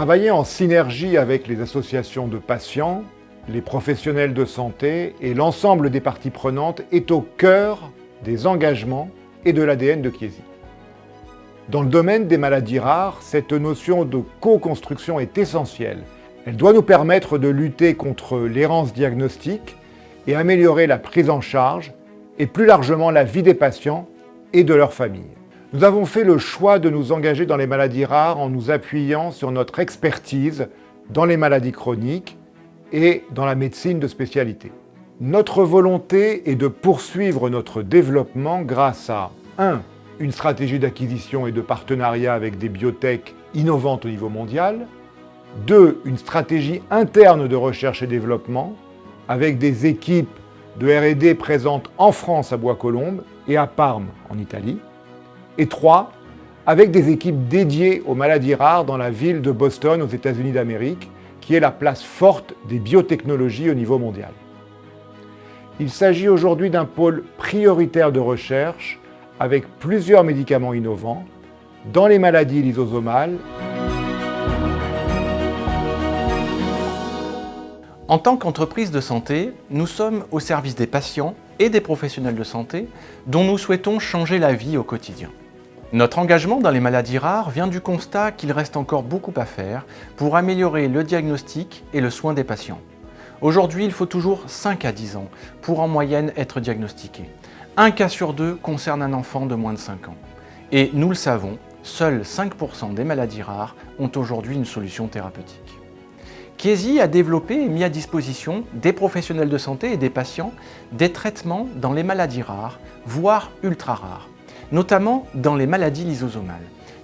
Travailler en synergie avec les associations de patients, les professionnels de santé et l'ensemble des parties prenantes est au cœur des engagements et de l'ADN de Chiesi. Dans le domaine des maladies rares, cette notion de co-construction est essentielle. Elle doit nous permettre de lutter contre l'errance diagnostique et améliorer la prise en charge et plus largement la vie des patients et de leurs familles. Nous avons fait le choix de nous engager dans les maladies rares en nous appuyant sur notre expertise dans les maladies chroniques et dans la médecine de spécialité. Notre volonté est de poursuivre notre développement grâce à 1. Une stratégie d'acquisition et de partenariat avec des biotech innovantes au niveau mondial. 2. Une stratégie interne de recherche et développement avec des équipes de R&D présentes en France à Bois-Colombes et à Parme en Italie. Et 3. Avec des équipes dédiées aux maladies rares dans la ville de Boston aux États-Unis d'Amérique, qui est la place forte des biotechnologies au niveau mondial. Il s'agit aujourd'hui d'un pôle prioritaire de recherche avec plusieurs médicaments innovants dans les maladies lysosomales. En tant qu'entreprise de santé, nous sommes au service des patients et des professionnels de santé dont nous souhaitons changer la vie au quotidien. Notre engagement dans les maladies rares vient du constat qu'il reste encore beaucoup à faire pour améliorer le diagnostic et le soin des patients. Aujourd'hui, il faut toujours 5 à 10 ans pour en moyenne être diagnostiqué. Un cas sur 2 concerne un enfant de moins de 5 ans. Et nous le savons, seuls 5% des maladies rares ont aujourd'hui une solution thérapeutique. Chiesi a développé et mis à disposition des professionnels de santé et des patients des traitements dans les maladies rares, voire ultra rares, notamment dans les maladies lysosomales,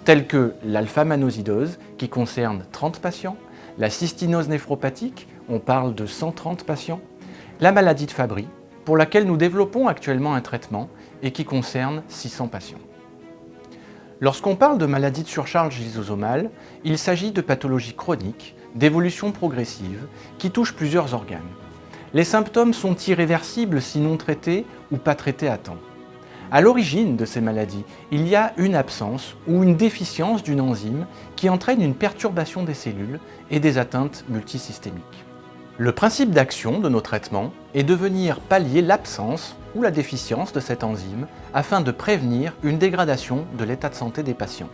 telles que l'alpha-manosidose, qui concerne 30 patients, la cystinose néphropathique, on parle de 130 patients, la maladie de Fabry, pour laquelle nous développons actuellement un traitement et qui concerne 600 patients. Lorsqu'on parle de maladie de surcharge lysosomale, il s'agit de pathologies chroniques, d'évolution progressive, qui touchent plusieurs organes. Les symptômes sont irréversibles si non traités ou pas traités à temps. À l'origine de ces maladies, il y a une absence ou une déficience d'une enzyme qui entraîne une perturbation des cellules et des atteintes multisystémiques. Le principe d'action de nos traitements est de venir pallier l'absence ou la déficience de cette enzyme afin de prévenir une dégradation de l'état de santé des patients.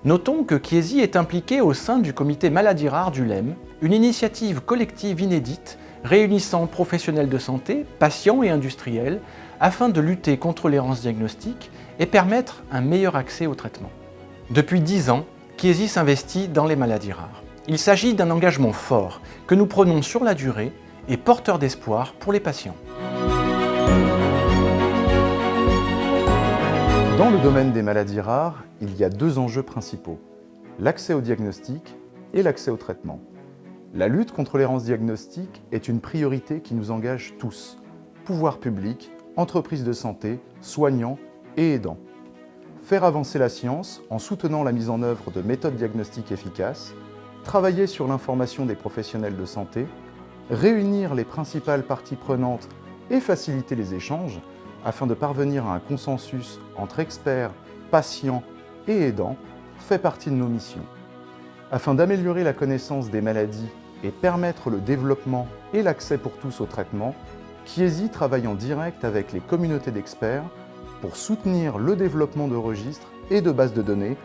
Notons que Chiesi est impliqué au sein du comité maladies rares du LEM, une initiative collective inédite réunissant professionnels de santé, patients et industriels afin de lutter contre l'errance diagnostique et permettre un meilleur accès au traitement. Depuis 10 ans, Chiesi s'investit dans les maladies rares. Il s'agit d'un engagement fort que nous prenons sur la durée et porteur d'espoir pour les patients. Dans le domaine des maladies rares, il y a 2 enjeux principaux, l'accès au diagnostic et l'accès au traitement. La lutte contre l'errance diagnostique est une priorité qui nous engage tous, pouvoirs publics, entreprises de santé, soignants et aidants. Faire avancer la science en soutenant la mise en œuvre de méthodes diagnostiques efficaces, travailler sur l'information des professionnels de santé, réunir les principales parties prenantes et faciliter les échanges afin de parvenir à un consensus entre experts, patients et aidants fait partie de nos missions. Afin d'améliorer la connaissance des maladies et permettre le développement et l'accès pour tous au traitement, Chiesi travaille en direct avec les communautés d'experts pour soutenir le développement de registres et de bases de données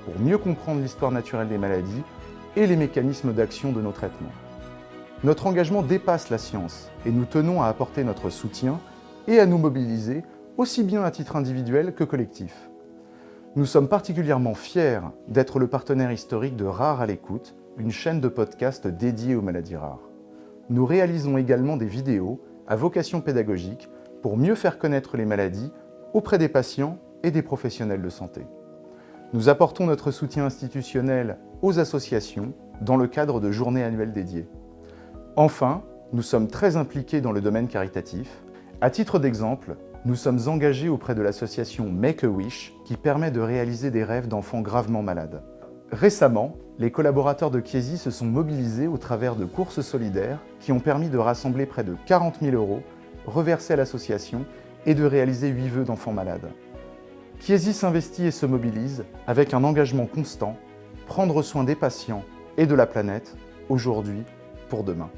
pour mieux comprendre l'histoire naturelle des maladies et les mécanismes d'action de nos traitements. Notre engagement dépasse la science et nous tenons à apporter notre soutien et à nous mobiliser aussi bien à titre individuel que collectif. Nous sommes particulièrement fiers d'être le partenaire historique de Rares à l'écoute, une chaîne de podcast dédiée aux maladies rares. Nous réalisons également des vidéos à vocation pédagogique pour mieux faire connaître les maladies auprès des patients et des professionnels de santé. Nous apportons notre soutien institutionnel aux associations dans le cadre de journées annuelles dédiées. Enfin, nous sommes très impliqués dans le domaine caritatif. À titre d'exemple, nous sommes engagés auprès de l'association Make-A-Wish qui permet de réaliser des rêves d'enfants gravement malades. Récemment, les collaborateurs de Chiesi se sont mobilisés au travers de courses solidaires qui ont permis de rassembler près de 40 000 € reversés à l'association et de réaliser 8 vœux d'enfants malades. Chiesi s'investit et se mobilise avec un engagement constant, prendre soin des patients et de la planète, aujourd'hui pour demain.